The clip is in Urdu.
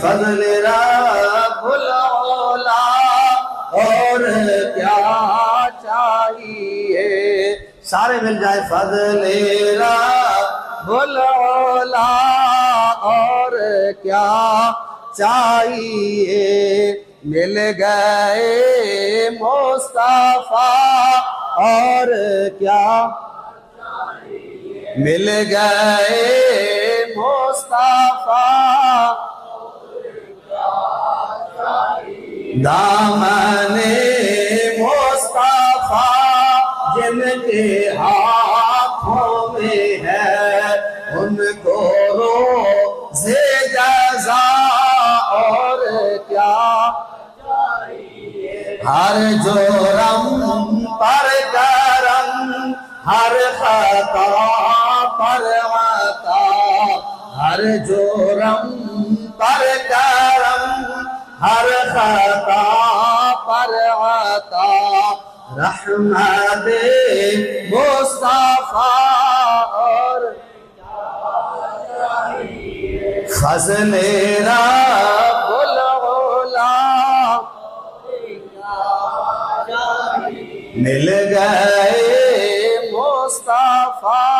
فضل رب العلا اور کیا چاہیے، سارے مل جائے فضل رب العلا اور کیا چاہیے، مل گئے مصطفیٰ اور کیا مل گئے مصطفیٰ، دامن مصطفیٰ جن کے ہاتھوں میں ہے، ان کو روزے جزا اور کیا، ہر جرم پر کرم، ہر خطا پر عطا، ہر جرم پر کرم، ہر خطا پر عطا، رحمت مصطفیٰ اور فضل رب العلا، مل گئے مصطفیٰ